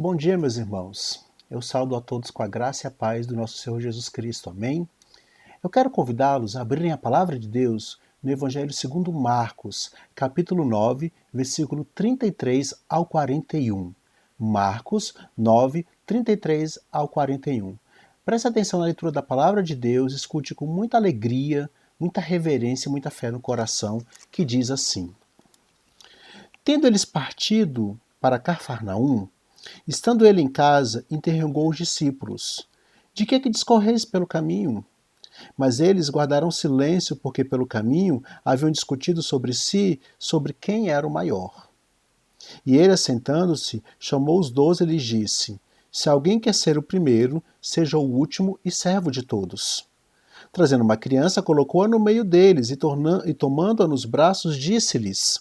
Bom dia, meus irmãos. Eu saúdo a todos com a graça e a paz do nosso Senhor Jesus Cristo. Amém? Eu quero convidá-los a abrirem a palavra de Deus no Evangelho segundo Marcos, capítulo 9, versículo 33 ao 41. Marcos 9, 33 ao 41. Preste atenção na leitura da palavra de Deus, escute com muita alegria, muita reverência e muita fé no coração, que diz assim: Tendo eles partido para Cafarnaum, estando ele em casa, interrogou os discípulos: De que discorreis pelo caminho? Mas eles guardaram silêncio, porque pelo caminho haviam discutido sobre si sobre quem era o maior. E ele, assentando-se, chamou os 12 e lhes disse: Se alguém quer ser o primeiro, seja o último e servo de todos. Trazendo uma criança, colocou-a no meio deles e tomando-a nos braços, disse-lhes: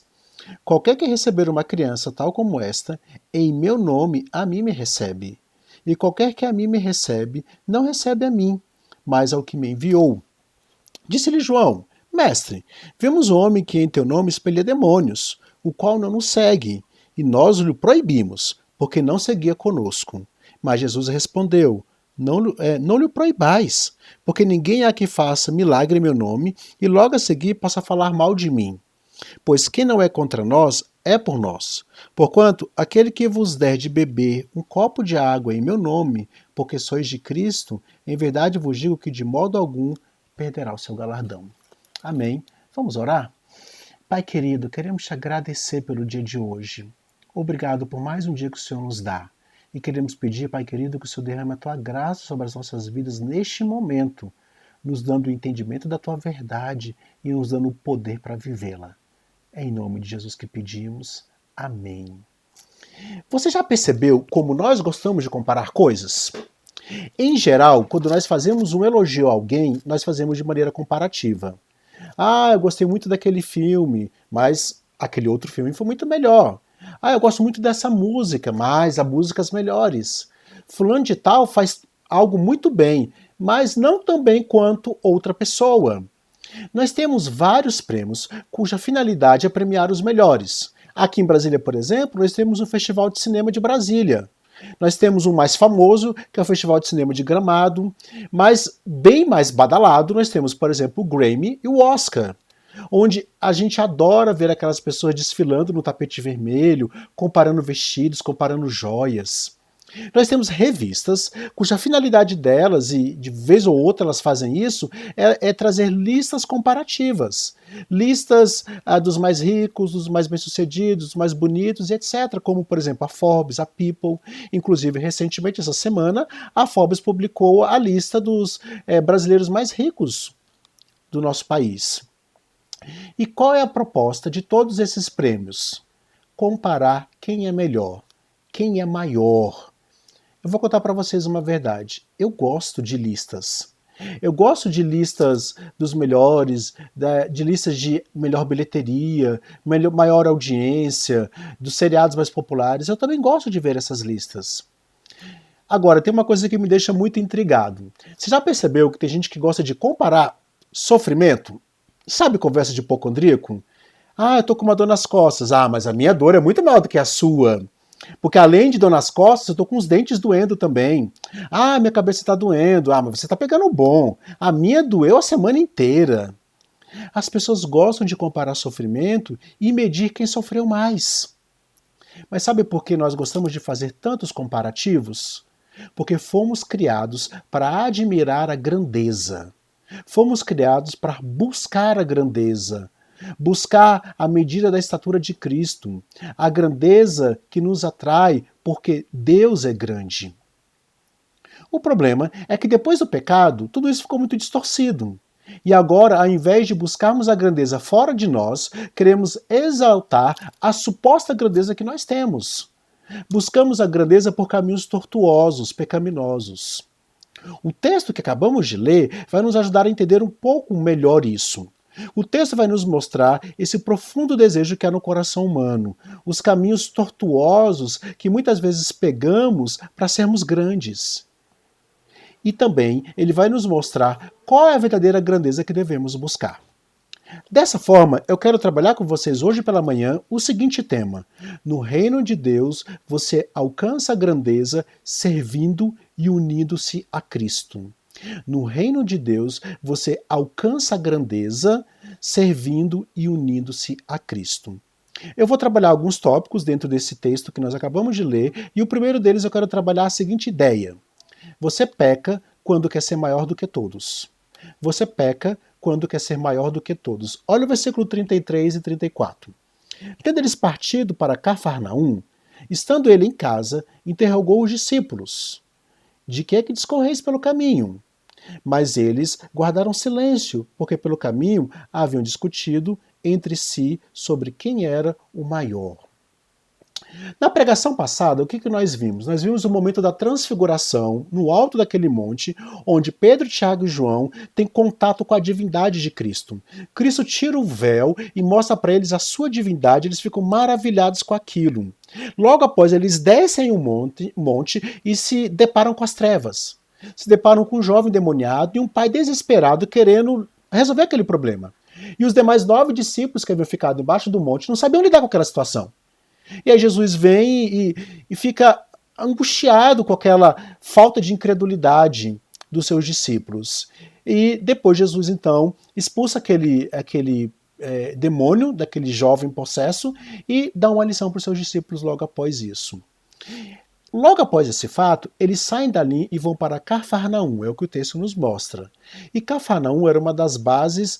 Qualquer que receber uma criança tal como esta, em meu nome a mim me recebe. E qualquer que a mim me recebe, não recebe a mim, mas ao que me enviou. Disse-lhe João: Mestre, vemos um homem que em teu nome expelia demônios, o qual não nos segue, e nós lhe proibimos, porque não seguia conosco. Mas Jesus respondeu: não lhe proibais, porque ninguém há que faça milagre em meu nome e logo a seguir possa falar mal de mim. Pois quem não é contra nós, é por nós. Porquanto, aquele que vos der de beber um copo de água em meu nome, porque sois de Cristo, em verdade vos digo que de modo algum perderá o seu galardão. Amém. Vamos orar? Pai querido, queremos te agradecer pelo dia de hoje. Obrigado por mais um dia que o Senhor nos dá. E queremos pedir, Pai querido, que o Senhor derrame a tua graça sobre as nossas vidas neste momento, nos dando o entendimento da tua verdade e nos dando o poder para vivê-la. É em nome de Jesus que pedimos. Amém. Você já percebeu como nós gostamos de comparar coisas? Em geral, quando nós fazemos um elogio a alguém, nós fazemos de maneira comparativa. Ah, eu gostei muito daquele filme, mas aquele outro filme foi muito melhor. Ah, eu gosto muito dessa música, mas há músicas melhores. Fulano de tal faz algo muito bem, mas não tão bem quanto outra pessoa. Nós temos vários prêmios cuja finalidade é premiar os melhores. Aqui em Brasília, por exemplo, nós temos o Festival de Cinema de Brasília. Nós temos o mais famoso, que é o Festival de Cinema de Gramado, mas bem mais badalado, nós temos, por exemplo, o Grammy e o Oscar, onde a gente adora ver aquelas pessoas desfilando no tapete vermelho, comparando vestidos, comparando joias. Nós temos revistas cuja finalidade delas, e de vez ou outra elas fazem isso, é trazer listas comparativas. Listas dos mais ricos, dos mais bem-sucedidos, dos mais bonitos, etc. Como, por exemplo, a Forbes, a People. Inclusive, recentemente, essa semana, a Forbes publicou a lista dos brasileiros mais ricos do nosso país. E qual é a proposta de todos esses prêmios? Comparar quem é melhor, quem é maior. Eu vou contar para vocês uma verdade. Eu gosto de listas. Eu gosto de listas dos melhores, de listas de melhor bilheteria, maior audiência, dos seriados mais populares. Eu também gosto de ver essas listas. Agora, tem uma coisa que me deixa muito intrigado. Você já percebeu que tem gente que gosta de comparar sofrimento? Sabe conversa de hipocondríaco? Ah, eu tô com uma dor nas costas. Ah, mas a minha dor é muito maior do que a sua. Porque além de dor nas costas, eu tô com os dentes doendo também. Ah, minha cabeça tá doendo. Ah, mas você tá pegando bom. A minha doeu a semana inteira. As pessoas gostam de comparar sofrimento e medir quem sofreu mais. Mas sabe por que nós gostamos de fazer tantos comparativos? Porque fomos criados para admirar a grandeza. Fomos criados para buscar a grandeza, buscar a medida da estatura de Cristo, a grandeza que nos atrai porque Deus é grande. O problema é que depois do pecado, tudo isso ficou muito distorcido. E agora, ao invés de buscarmos a grandeza fora de nós, queremos exaltar a suposta grandeza que nós temos. Buscamos a grandeza por caminhos tortuosos, pecaminosos. O texto que acabamos de ler vai nos ajudar a entender um pouco melhor isso. O texto vai nos mostrar esse profundo desejo que há no coração humano, os caminhos tortuosos que muitas vezes pegamos para sermos grandes. E também ele vai nos mostrar qual é a verdadeira grandeza que devemos buscar. Dessa forma, eu quero trabalhar com vocês hoje pela manhã o seguinte tema: no reino de Deus, você alcança a grandeza servindo e unindo-se a Cristo. No reino de Deus, você alcança a grandeza servindo e unindo-se a Cristo. Eu vou trabalhar alguns tópicos dentro desse texto que nós acabamos de ler, e o primeiro deles eu quero trabalhar a seguinte ideia: você peca quando quer ser maior do que todos. Você peca quando quer ser maior do que todos. Olha o versículo 33 e 34. Tendo eles partido para Cafarnaum, estando ele em casa, interrogou os discípulos: de que é que discorreis pelo caminho? Mas eles guardaram silêncio, porque pelo caminho haviam discutido entre si sobre quem era o maior. Na pregação passada, o que nós vimos? Nós vimos o momento da transfiguração, no alto daquele monte, onde Pedro, Tiago e João têm contato com a divindade de Cristo. Cristo tira o véu e mostra para eles a sua divindade, eles ficam maravilhados com aquilo. Logo após, eles descem o monte e se deparam com as trevas. Se deparam com um jovem demoniado e um pai desesperado querendo resolver aquele problema. E os demais 9 discípulos que haviam ficado embaixo do monte não sabiam lidar com aquela situação. E aí Jesus vem e fica angustiado com aquela falta de incredulidade dos seus discípulos. E depois Jesus, então, expulsa aquele demônio daquele jovem possesso e dá uma lição para os seus discípulos logo após isso. Logo após esse fato, eles saem dali e vão para Cafarnaum, é o que o texto nos mostra. E Cafarnaum era uma das bases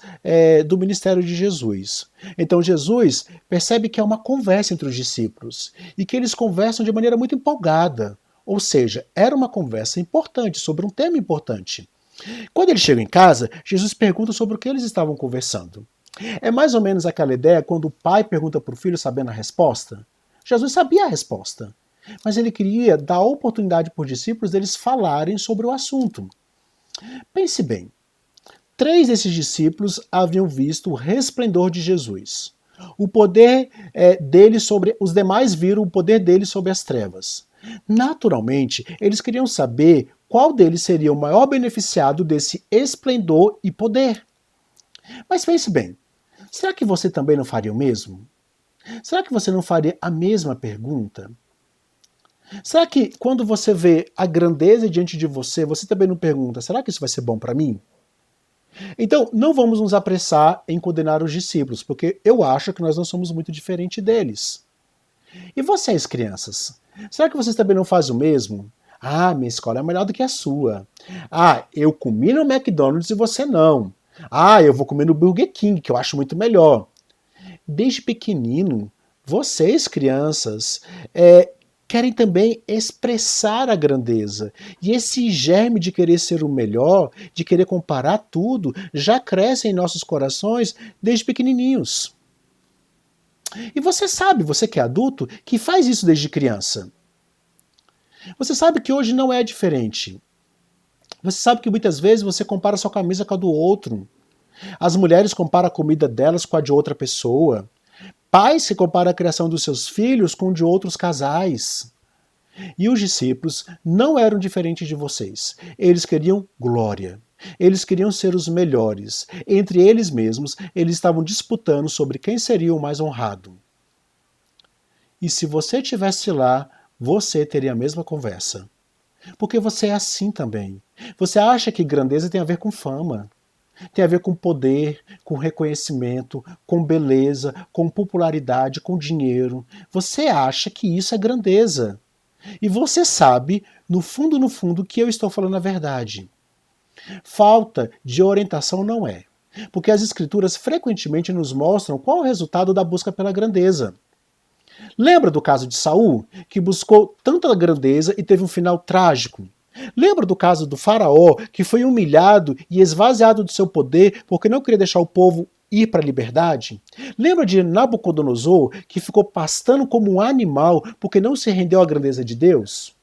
do ministério de Jesus. Então Jesus percebe que é uma conversa entre os discípulos e que eles conversam de maneira muito empolgada. Ou seja, era uma conversa importante, sobre um tema importante. Quando eles chegam em casa, Jesus pergunta sobre o que eles estavam conversando. É mais ou menos aquela ideia quando o pai pergunta para o filho sabendo a resposta. Jesus sabia a resposta, mas ele queria dar a oportunidade para os discípulos deles falarem sobre o assunto. Pense bem, 3 desses discípulos haviam visto o resplendor de Jesus. O poder dele sobre... Os demais viram o poder dele sobre as trevas. Naturalmente, eles queriam saber qual deles seria o maior beneficiado desse esplendor e poder. Mas pense bem, será que você também não faria o mesmo? Será que você não faria a mesma pergunta? Será que quando você vê a grandeza diante de você, você também não pergunta, será que isso vai ser bom para mim? Então, não vamos nos apressar em condenar os discípulos, porque eu acho que nós não somos muito diferentes deles. E vocês, crianças? Será que vocês também não fazem o mesmo? Ah, minha escola é melhor do que a sua. Ah, eu comi no McDonald's e você não. Ah, eu vou comer no Burger King, que eu acho muito melhor. Desde pequenino, vocês, crianças, querem também expressar a grandeza. E esse germe de querer ser o melhor, de querer comparar tudo, já cresce em nossos corações desde pequenininhos. E você sabe, você que é adulto, que faz isso desde criança. Você sabe que hoje não é diferente. Você sabe que muitas vezes você compara sua camisa com a do outro. As mulheres comparam a comida delas com a de outra pessoa. Pais que comparam a criação dos seus filhos com de outros casais. E os discípulos não eram diferentes de vocês. Eles queriam glória. Eles queriam ser os melhores. Entre eles mesmos, eles estavam disputando sobre quem seria o mais honrado. E se você estivesse lá, você teria a mesma conversa. Porque você é assim também. Você acha que grandeza tem a ver com fama. Tem a ver com poder, com reconhecimento, com beleza, com popularidade, com dinheiro. Você acha que isso é grandeza. E você sabe, no fundo, que eu estou falando a verdade. Falta de orientação não é. Porque as escrituras frequentemente nos mostram qual é o resultado da busca pela grandeza. Lembra do caso de Saul, que buscou tanta grandeza e teve um final trágico? Lembra do caso do faraó, que foi humilhado e esvaziado do seu poder porque não queria deixar o povo ir para a liberdade? Lembra de Nabucodonosor, que ficou pastando como um animal porque não se rendeu à grandeza de Deus?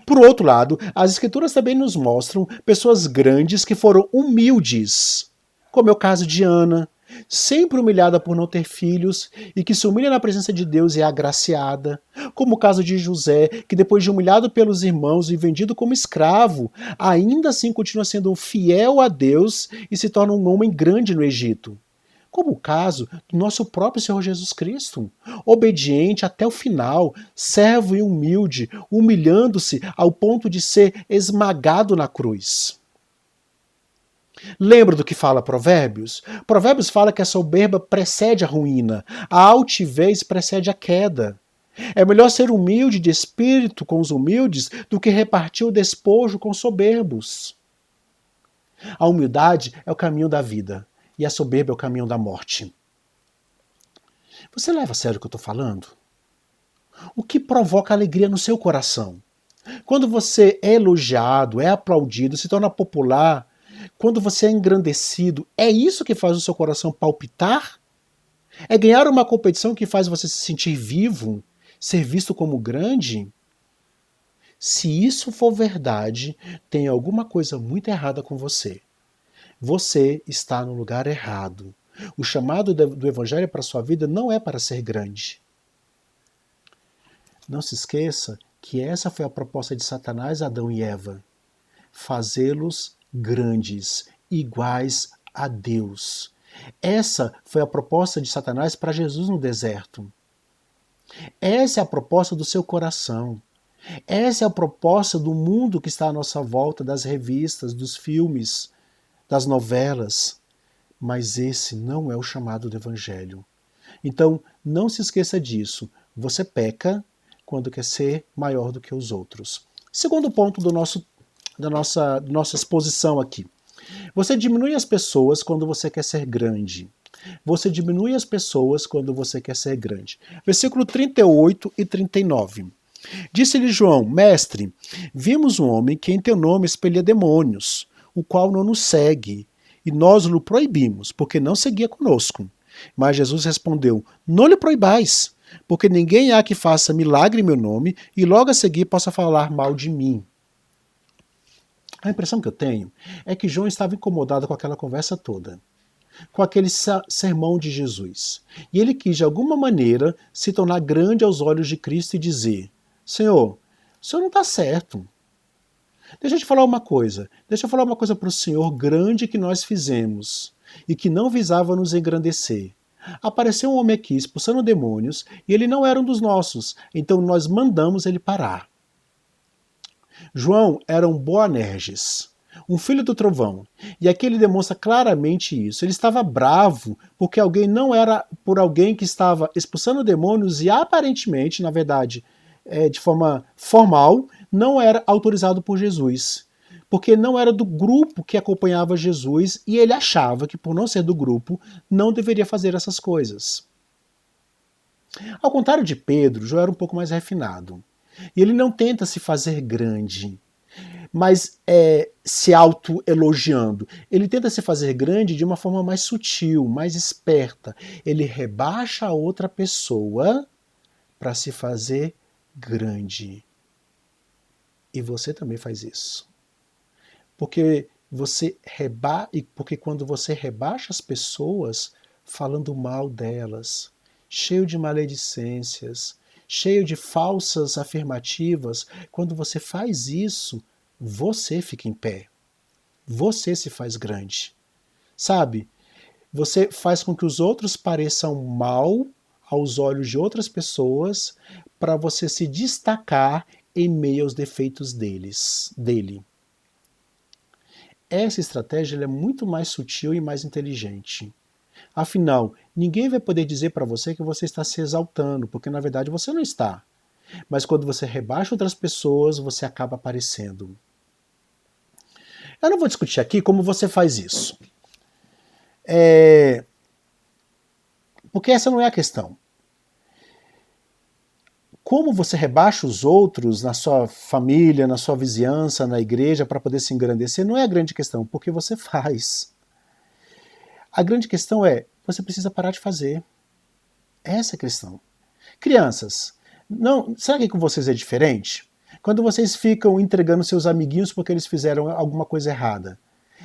Por outro lado, as escrituras também nos mostram pessoas grandes que foram humildes, como é o caso de Ana, sempre humilhada por não ter filhos e que se humilha na presença de Deus e é agraciada, como o caso de José, que depois de humilhado pelos irmãos e vendido como escravo, ainda assim continua sendo fiel a Deus e se torna um homem grande no Egito. como o caso do nosso próprio Senhor Jesus Cristo, obediente até o final, servo e humilde, humilhando-se ao ponto de ser esmagado na cruz. Lembra do que fala Provérbios? Provérbios fala que a soberba precede a ruína, a altivez precede a queda. É melhor ser humilde de espírito com os humildes do que repartir o despojo com soberbos. A humildade é o caminho da vida e a soberba é o caminho da morte. Você leva a sério o que eu estou falando? O que provoca alegria no seu coração? Quando você é elogiado, é aplaudido, se torna popular, quando você é engrandecido, é isso que faz o seu coração palpitar? É ganhar uma competição que faz você se sentir vivo, ser visto como grande? Se isso for verdade, tem alguma coisa muito errada com você. Você está no lugar errado. O chamado do Evangelho para a sua vida não é para ser grande. Não se esqueça que essa foi a proposta de Satanás, Adão e Eva. Fazê-los grandes, iguais a Deus. Essa foi a proposta de Satanás para Jesus no deserto. Essa é a proposta do seu coração. Essa é a proposta do mundo que está à nossa volta, das revistas, dos filmes, das novelas. Mas esse não é o chamado do Evangelho. Então, não se esqueça disso. Você peca quando quer ser maior do que os outros. Segundo ponto da nossa exposição aqui. Você diminui as pessoas quando você quer ser grande. Você diminui as pessoas quando você quer ser grande. Versículo 38 e 39. Disse-lhe João, mestre, vimos um homem que em teu nome expelia demônios, o qual não nos segue, e nós o proibimos, porque não seguia conosco. Mas Jesus respondeu, não lhe proibais, porque ninguém há que faça milagre em meu nome, e logo a seguir possa falar mal de mim. A impressão que eu tenho é que João estava incomodado com aquela conversa toda, com aquele sermão de Jesus. E ele quis, de alguma maneira, se tornar grande aos olhos de Cristo e dizer, Senhor, o senhor não está certo. Deixa eu te falar uma coisa. Deixa eu falar uma coisa para o Senhor grande que nós fizemos e que não visava nos engrandecer. Apareceu um homem aqui expulsando demônios e ele não era um dos nossos, então nós mandamos ele parar. João era um Boanerges, um filho do trovão, e aqui ele demonstra claramente isso. Ele estava bravo porque alguém não era por alguém que estava expulsando demônios e aparentemente, na verdade, de forma formal, não era autorizado por Jesus, porque não era do grupo que acompanhava Jesus e ele achava que, por não ser do grupo, não deveria fazer essas coisas. Ao contrário de Pedro, João era um pouco mais refinado. E ele não tenta se fazer grande, mas se auto-elogiando. Ele tenta se fazer grande de uma forma mais sutil, mais esperta. Ele rebaixa a outra pessoa para se fazer grande. E você também faz isso. Porque quando você rebaixa as pessoas falando mal delas, cheio de maledicências, cheio de falsas afirmativas, quando você faz isso, você fica em pé. Você se faz grande. Sabe? Você faz com que os outros pareçam mal aos olhos de outras pessoas para você se destacar em meio aos defeitos dele. Essa estratégia é muito mais sutil e mais inteligente. Afinal, ninguém vai poder dizer para você que você está se exaltando, porque na verdade você não está. Mas quando você rebaixa outras pessoas, você acaba aparecendo. Eu não vou discutir aqui como você faz isso. Porque essa não é a questão. Como você rebaixa os outros na sua família, na sua vizinhança, na igreja, para poder se engrandecer, não é a grande questão, porque você faz. A grande questão é, você precisa parar de fazer. Essa é a questão. Crianças, será que com vocês é diferente? Quando vocês ficam entregando seus amiguinhos porque eles fizeram alguma coisa errada,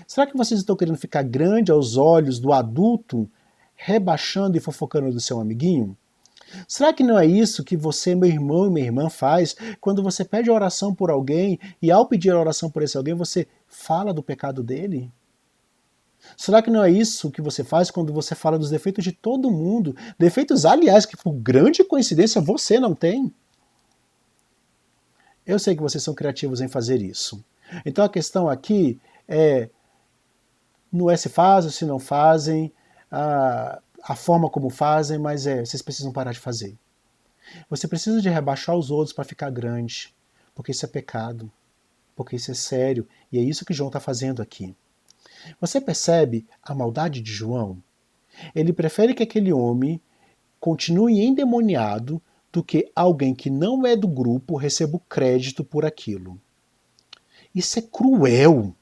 será que vocês estão querendo ficar grande aos olhos do adulto, rebaixando e fofocando do seu amiguinho? Será que não é isso que você, meu irmão e minha irmã, faz quando você pede oração por alguém e ao pedir a oração por esse alguém você fala do pecado dele? Será que não é isso que você faz quando você fala dos defeitos de todo mundo? Defeitos, aliás, que por grande coincidência você não tem? Eu sei que vocês são criativos em fazer isso. Então a questão aqui é, não é se fazem ou se não fazem, a forma como fazem, mas vocês precisam parar de fazer. Você precisa de rebaixar os outros para ficar grande, porque isso é pecado, porque isso é sério, e é isso que João está fazendo aqui. Você percebe a maldade de João? Ele prefere que aquele homem continue endemoniado do que alguém que não é do grupo receba o crédito por aquilo. Isso é cruel.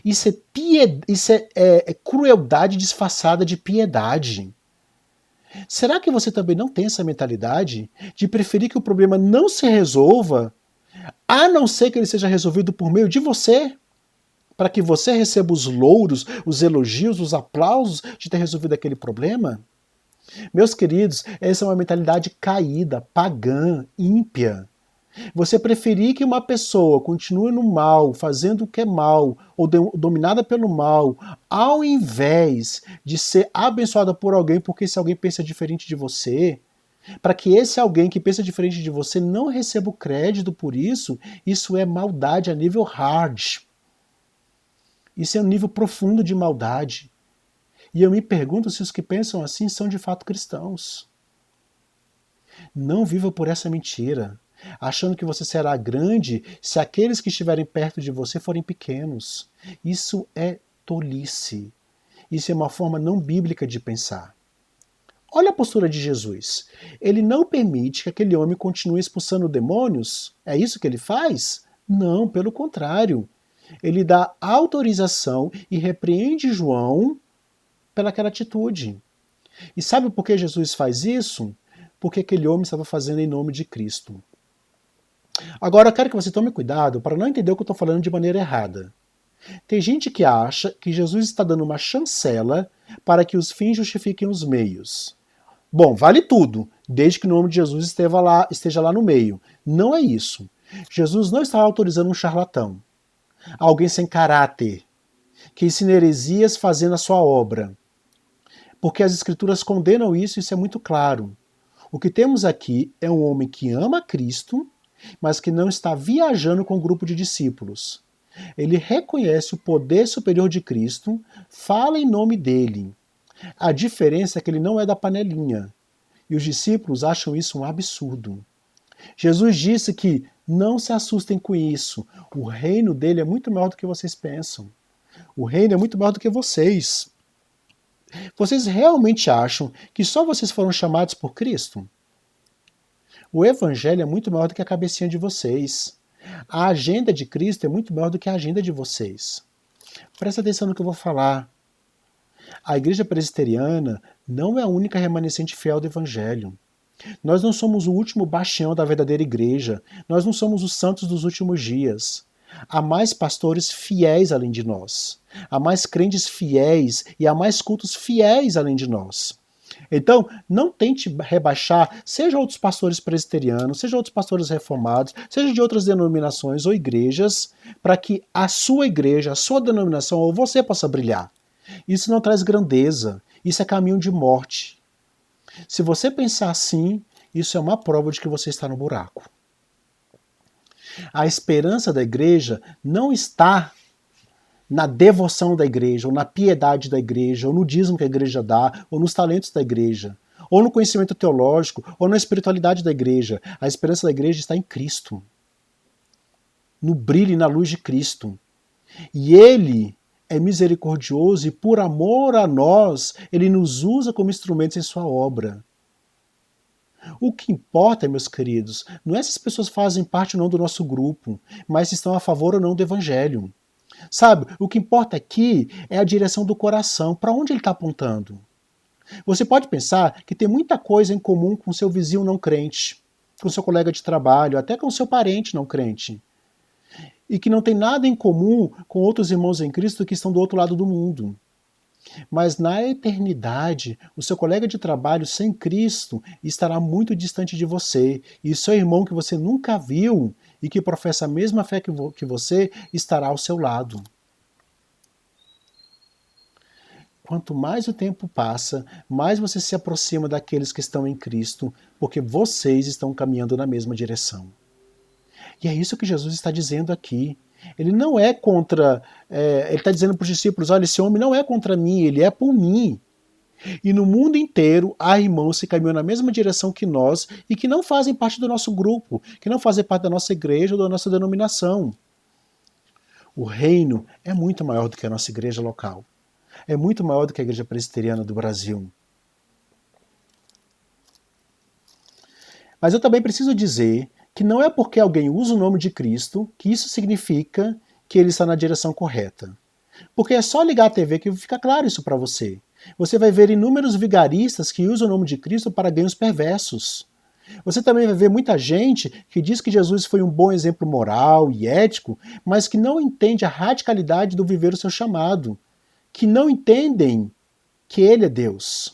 Isso é crueldade disfarçada de piedade. Será que você também não tem essa mentalidade de preferir que o problema não se resolva, a não ser que ele seja resolvido por meio de você? Para que você receba os louros, os elogios, os aplausos de ter resolvido aquele problema? Meus queridos, essa é uma mentalidade caída, pagã, ímpia. Você preferir que uma pessoa continue no mal, fazendo o que é mal, ou dominada pelo mal, ao invés de ser abençoada por alguém porque esse alguém pensa diferente de você, para que esse alguém que pensa diferente de você não receba o crédito por isso, isso é maldade a nível hard. Isso é um nível profundo de maldade. E eu me pergunto se os que pensam assim são de fato cristãos. Não viva por essa mentira, achando que você será grande se aqueles que estiverem perto de você forem pequenos. Isso é tolice. Isso é uma forma não bíblica de pensar. Olha a postura de Jesus. Ele não permite que aquele homem continue expulsando demônios? É isso que ele faz? Não, pelo contrário. Ele dá autorização e repreende João pelaquela atitude. E sabe por que Jesus faz isso? Porque aquele homem estava fazendo em nome de Cristo. Agora eu quero que você tome cuidado para não entender o que eu estou falando de maneira errada. Tem gente que acha que Jesus está dando uma chancela para que os fins justifiquem os meios. Bom, vale tudo, desde que o nome de Jesus esteja lá no meio. Não é isso. Jesus não está autorizando um charlatão, alguém sem caráter, que ensina heresias fazendo a sua obra. Porque as escrituras condenam isso, isso é muito claro. O que temos aqui é um homem que ama Cristo, mas que não está viajando com um grupo de discípulos. Ele reconhece o poder superior de Cristo, fala em nome dele. A diferença é que ele não é da panelinha. E os discípulos acham isso um absurdo. Jesus disse que não se assustem com isso. O reino dele é muito maior do que vocês pensam. O reino é muito maior do que vocês. Vocês realmente acham que só vocês foram chamados por Cristo? O evangelho é muito maior do que a cabecinha de vocês. A agenda de Cristo é muito maior do que a agenda de vocês. Presta atenção no que eu vou falar. A igreja presbiteriana não é a única remanescente fiel do evangelho. Nós não somos o último bastião da verdadeira igreja. Nós não somos os santos dos últimos dias. Há mais pastores fiéis além de nós. Há mais crentes fiéis e há mais cultos fiéis além de nós. Então, não tente rebaixar, seja outros pastores presbiterianos, seja outros pastores reformados, seja de outras denominações ou igrejas, para que a sua igreja, a sua denominação ou você possa brilhar. Isso não traz grandeza, isso é caminho de morte. Se você pensar assim, isso é uma prova de que você está no buraco. A esperança da igreja não está na devoção da igreja, ou na piedade da igreja, ou no dízimo que a igreja dá, ou nos talentos da igreja, ou no conhecimento teológico, ou na espiritualidade da igreja. A esperança da igreja está em Cristo, no brilho e na luz de Cristo. E Ele é misericordioso e, por amor a nós, Ele nos usa como instrumentos em sua obra. O que importa, meus queridos, não é se as pessoas fazem parte ou não do nosso grupo, mas se estão a favor ou não do Evangelho. Sabe, o que importa aqui é a direção do coração, para onde ele está apontando. Você pode pensar que tem muita coisa em comum com seu vizinho não crente, com seu colega de trabalho, até com seu parente não crente. E que não tem nada em comum com outros irmãos em Cristo que estão do outro lado do mundo. Mas na eternidade, o seu colega de trabalho sem Cristo estará muito distante de você, e seu irmão que você nunca viu e que professa a mesma fé que você estará ao seu lado. quanto mais o tempo passa, mais você se aproxima daqueles que estão em Cristo, porque vocês estão caminhando na mesma direção. E é isso que Jesus está dizendo aqui. Ele não é contra. Ele está dizendo para os discípulos: olha, esse homem não é contra mim, ele é por mim. E no mundo inteiro há irmãos que caminham na mesma direção que nós e que não fazem parte do nosso grupo, que não fazem parte da nossa igreja ou da nossa denominação. O reino é muito maior do que a nossa igreja local. É muito maior do que a igreja presbiteriana do Brasil. Mas eu também preciso dizer que não é porque alguém usa o nome de Cristo que isso significa que ele está na direção correta. Porque é só ligar a TV que fica claro isso para você. Você vai ver inúmeros vigaristas que usam o nome de Cristo para ganhos perversos. Você também vai ver muita gente que diz que Jesus foi um bom exemplo moral e ético, mas que não entende a radicalidade do viver o seu chamado, que não entendem que ele é Deus.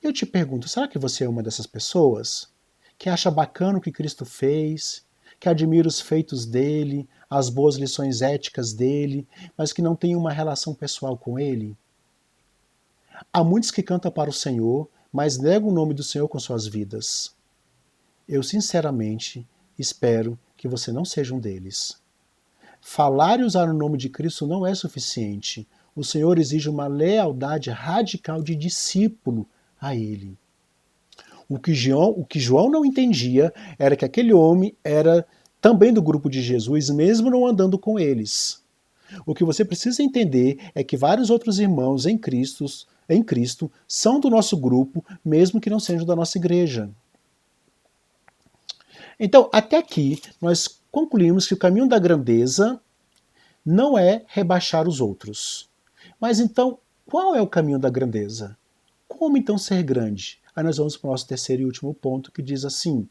Eu te pergunto, será que você é uma dessas pessoas que acha bacana o que Cristo fez, que admira os feitos dele, as boas lições éticas dele, mas que não tem uma relação pessoal com ele? Há muitos que cantam para o Senhor, mas negam o nome do Senhor com suas vidas. Eu sinceramente espero que você não seja um deles. Falar e usar o nome de Cristo não é suficiente. O Senhor exige uma lealdade radical de discípulo a Ele. O que João não entendia era que aquele homem era também do grupo de Jesus, mesmo não andando com eles. O que você precisa entender é que vários outros irmãos em Cristo são do nosso grupo, mesmo que não sejam da nossa igreja. Então, até aqui, nós concluímos que o caminho da grandeza não é rebaixar os outros. Mas então, qual é o caminho da grandeza? Como então ser grande? Aí nós vamos para o nosso terceiro e último ponto, que diz assim: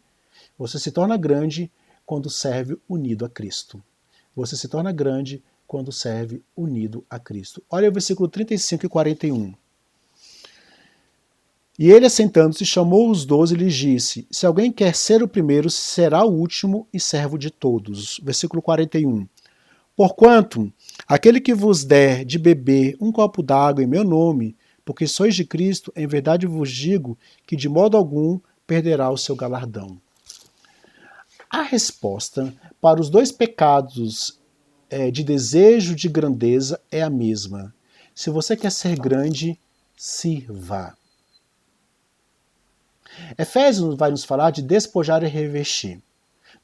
você se torna grande quando serve unido a Cristo. Você se torna grande quando serve unido a Cristo. Olha o versículo 35 e 41. E ele, assentando-se, chamou os 12 e lhes disse: se alguém quer ser o primeiro, será o último e servo de todos. Versículo 41. Porquanto, aquele que vos der de beber um copo d'água em meu nome, porque sois de Cristo, em verdade vos digo que de modo algum perderá o seu galardão. A resposta para os dois pecados de desejo de grandeza é a mesma. Se você quer ser grande, sirva. Efésios vai nos falar de despojar e revestir.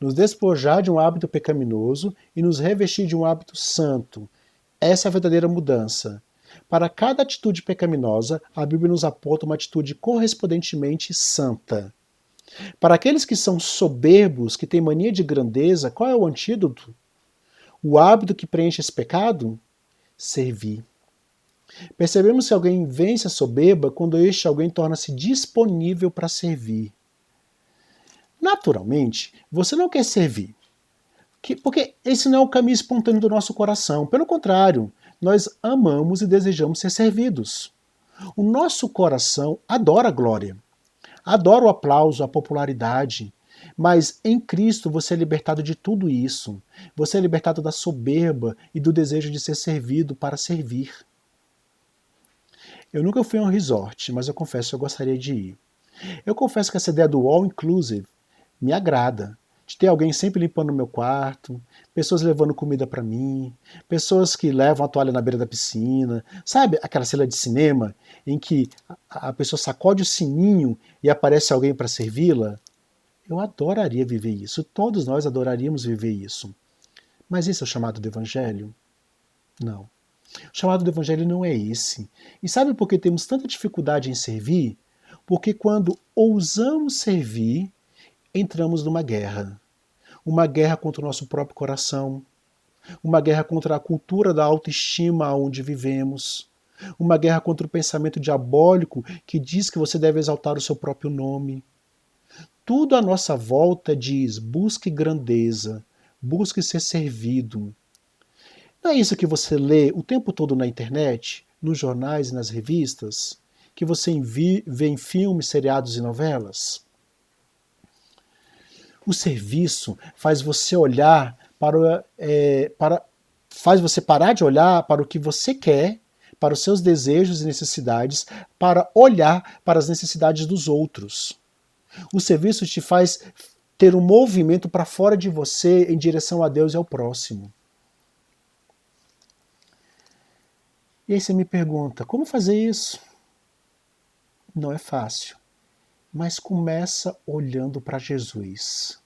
Nos despojar de um hábito pecaminoso e nos revestir de um hábito santo. Essa é a verdadeira mudança. Para cada atitude pecaminosa, a Bíblia nos aponta uma atitude correspondentemente santa. Para aqueles que são soberbos, que têm mania de grandeza, qual é o antídoto? O hábito que preenche esse pecado? Servir. Percebemos que alguém vence a soberba quando este alguém torna-se disponível para servir. Naturalmente, você não quer servir, porque esse não é o caminho espontâneo do nosso coração. Pelo contrário, nós amamos e desejamos ser servidos. O nosso coração adora a glória, adora o aplauso, a popularidade, mas em Cristo você é libertado de tudo isso. Você é libertado da soberba e do desejo de ser servido para servir. Eu nunca fui a um resort, mas eu confesso que eu gostaria de ir. Eu confesso que essa ideia do all inclusive me agrada. De ter alguém sempre limpando o meu quarto, pessoas levando comida para mim, pessoas que levam a toalha na beira da piscina. Sabe aquela cena de cinema em que a pessoa sacode o sininho e aparece alguém para servi-la? Eu adoraria viver isso. Todos nós adoraríamos viver isso. Mas esse é o chamado do Evangelho? Não. O chamado do Evangelho não é esse. E sabe por que temos tanta dificuldade em servir? Porque quando ousamos servir, entramos numa guerra. Uma guerra contra o nosso próprio coração. Uma guerra contra a cultura da autoestima onde vivemos. Uma guerra contra o pensamento diabólico que diz que você deve exaltar o seu próprio nome. Tudo à nossa volta diz: busque grandeza, busque ser servido. Não é isso que você lê o tempo todo na internet, nos jornais e nas revistas? Que você vê em filmes, seriados e novelas? O serviço faz você olhar faz você parar de olhar para o que você quer, para os seus desejos e necessidades, para olhar para as necessidades dos outros. O serviço te faz ter um movimento para fora de você em direção a Deus e ao próximo. E aí você me pergunta, como fazer isso? Não é fácil, mas começa olhando para Jesus.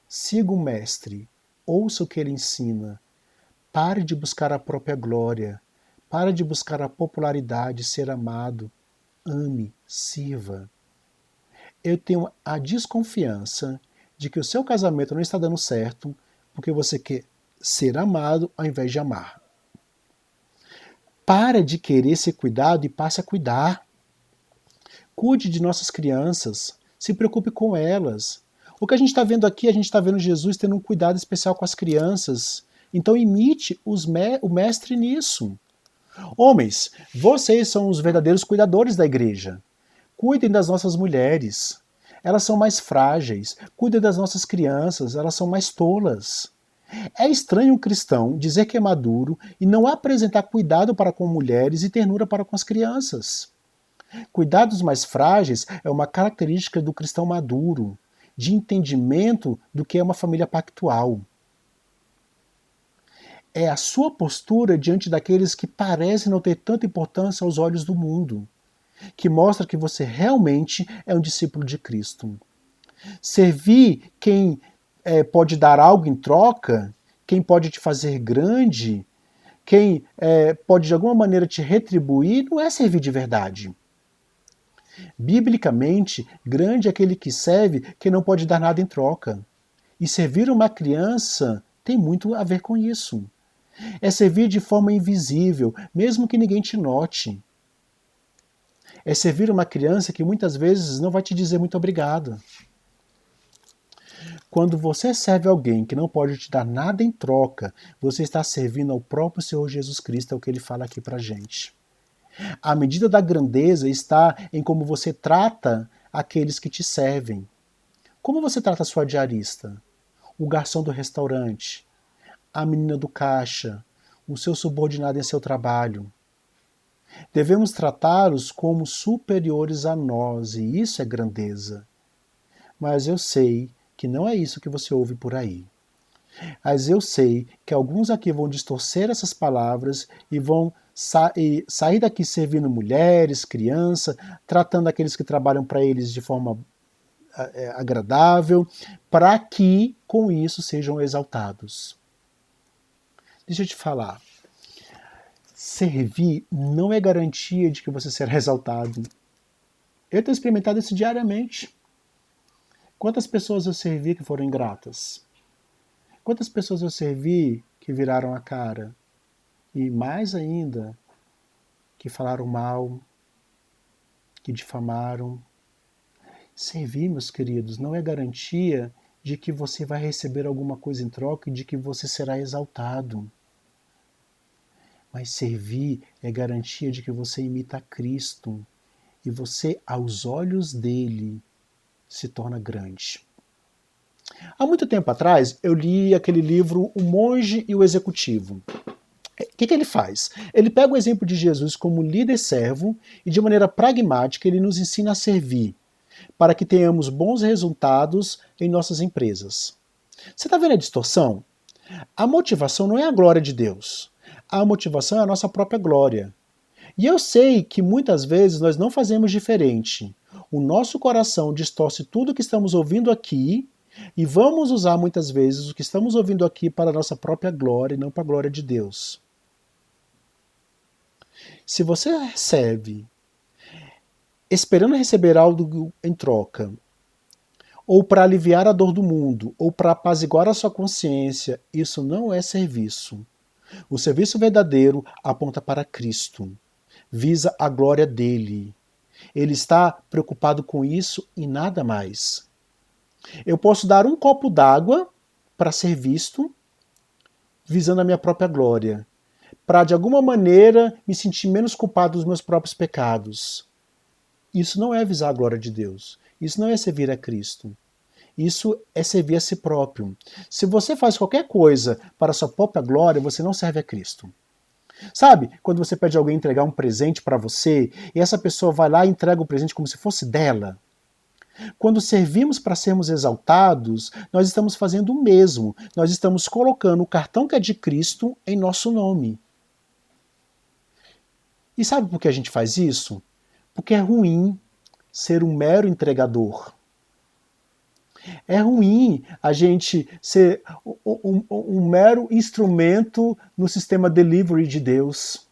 Siga o Mestre, ouça o que ele ensina. Pare de buscar a própria glória. Pare de buscar a popularidade, ser amado. Ame, sirva. Eu tenho a desconfiança de que o seu casamento não está dando certo porque você quer ser amado ao invés de amar. Para de querer ser cuidado e passe a cuidar. Cuide de nossas crianças. Se preocupe com elas. O que a gente está vendo aqui, a gente está vendo Jesus tendo um cuidado especial com as crianças. Então imite o mestre nisso. Homens, vocês são os verdadeiros cuidadores da igreja. Cuidem das nossas mulheres. Elas são mais frágeis. Cuidem das nossas crianças. Elas são mais tolas. É estranho um cristão dizer que é maduro e não apresentar cuidado para com mulheres e ternura para com as crianças. Cuidar dos mais frágeis é uma característica do cristão maduro, de entendimento do que é uma família pactual. É a sua postura diante daqueles que parecem não ter tanta importância aos olhos do mundo, que mostra que você realmente é um discípulo de Cristo. Servir quem pode dar algo em troca, quem pode te fazer grande, quem pode de alguma maneira te retribuir, não é servir de verdade. Biblicamente, grande é aquele que serve quem não pode dar nada em troca. E servir uma criança tem muito a ver com isso. É servir de forma invisível, mesmo que ninguém te note. É servir uma criança que muitas vezes não vai te dizer muito obrigado. Quando você serve alguém que não pode te dar nada em troca, você está servindo ao próprio Senhor Jesus Cristo, é o que ele fala aqui pra gente. A medida da grandeza está em como você trata aqueles que te servem. Como você trata a sua diarista, o garçom do restaurante, a menina do caixa, o seu subordinado em seu trabalho? Devemos tratá-los como superiores a nós, e isso é grandeza. Mas eu sei que não é isso que você ouve por aí. Mas eu sei que alguns aqui vão distorcer essas palavras e vão sair daqui servindo mulheres, crianças, tratando aqueles que trabalham para eles de forma agradável, para que com isso sejam exaltados. Deixa eu te falar. Servir não é garantia de que você será exaltado. Eu tenho experimentado isso diariamente. Quantas pessoas eu servi que foram ingratas? Quantas pessoas eu servi que viraram a cara? E mais ainda, que falaram mal, que difamaram. Servir, meus queridos, não é garantia de que você vai receber alguma coisa em troca e de que você será exaltado. Mas servir é garantia de que você imita Cristo e você, aos olhos dele, se torna grande. Há muito tempo atrás, eu li aquele livro O Monge e o Executivo. O que ele faz? Ele pega o exemplo de Jesus como líder servo e, de maneira pragmática, ele nos ensina a servir, para que tenhamos bons resultados em nossas empresas. Você está vendo a distorção? A motivação não é a glória de Deus. A motivação é a nossa própria glória. E eu sei que muitas vezes nós não fazemos diferente. O nosso coração distorce tudo que estamos ouvindo aqui e vamos usar muitas vezes o que estamos ouvindo aqui para a nossa própria glória e não para a glória de Deus. Se você serve esperando receber algo em troca, ou para aliviar a dor do mundo, ou para apaziguar a sua consciência, isso não é serviço. O serviço verdadeiro aponta para Cristo, visa a glória dele. Ele está preocupado com isso e nada mais. Eu posso dar um copo d'água para ser visto, visando a minha própria glória, para de alguma maneira me sentir menos culpado dos meus próprios pecados. Isso não é visar a glória de Deus. Isso não é servir a Cristo. Isso é servir a si próprio. Se você faz qualquer coisa para a sua própria glória, você não serve a Cristo. Sabe, quando você pede alguém entregar um presente para você e essa pessoa vai lá e entrega o presente como se fosse dela? Quando servimos para sermos exaltados, nós estamos fazendo o mesmo. Nós estamos colocando o cartão que é de Cristo em nosso nome. E sabe por que a gente faz isso? Porque é ruim ser um mero entregador. É ruim a gente ser um mero instrumento no sistema delivery de Deus.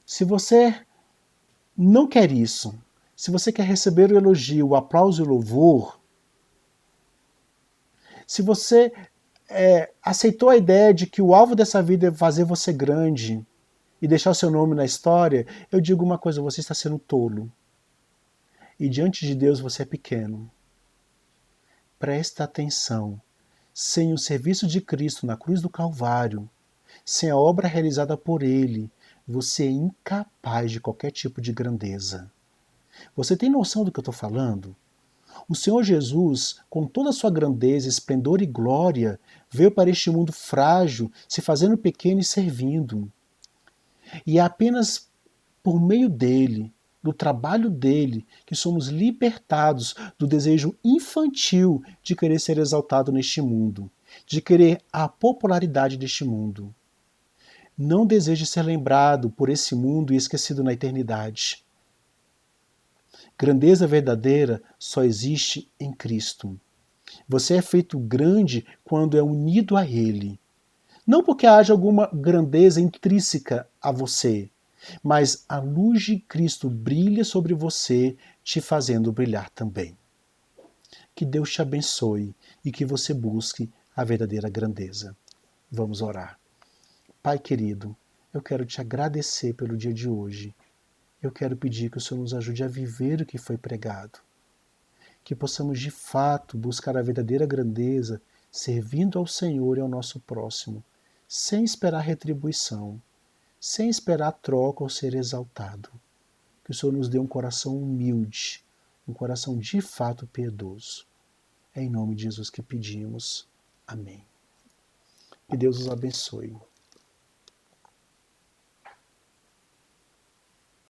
Se você não quer isso, se você quer receber o elogio, o aplauso e o louvor, se você aceitou a ideia de que o alvo dessa vida é fazer você grande e deixar o seu nome na história, eu digo uma coisa: você está sendo tolo. E diante de Deus você é pequeno. Presta atenção. Sem o serviço de Cristo na cruz do Calvário, sem a obra realizada por Ele, você é incapaz de qualquer tipo de grandeza. Você tem noção do que eu estou falando? O Senhor Jesus, com toda a sua grandeza, esplendor e glória, veio para este mundo frágil, se fazendo pequeno e servindo. E é apenas por meio dele, do trabalho dele, que somos libertados do desejo infantil de querer ser exaltado neste mundo, de querer a popularidade deste mundo. Não deseje ser lembrado por esse mundo e esquecido na eternidade. Grandeza verdadeira só existe em Cristo. Você é feito grande quando é unido a Ele. Não porque haja alguma grandeza intrínseca a você, mas a luz de Cristo brilha sobre você, te fazendo brilhar também. Que Deus te abençoe e que você busque a verdadeira grandeza. Vamos orar. Pai querido, eu quero te agradecer pelo dia de hoje. Eu quero pedir que o Senhor nos ajude a viver o que foi pregado. Que possamos de fato buscar a verdadeira grandeza, servindo ao Senhor e ao nosso próximo, sem esperar retribuição, sem esperar troca ou ser exaltado. Que o Senhor nos dê um coração humilde, um coração de fato piedoso. É em nome de Jesus que pedimos. Amém. Que Deus os abençoe.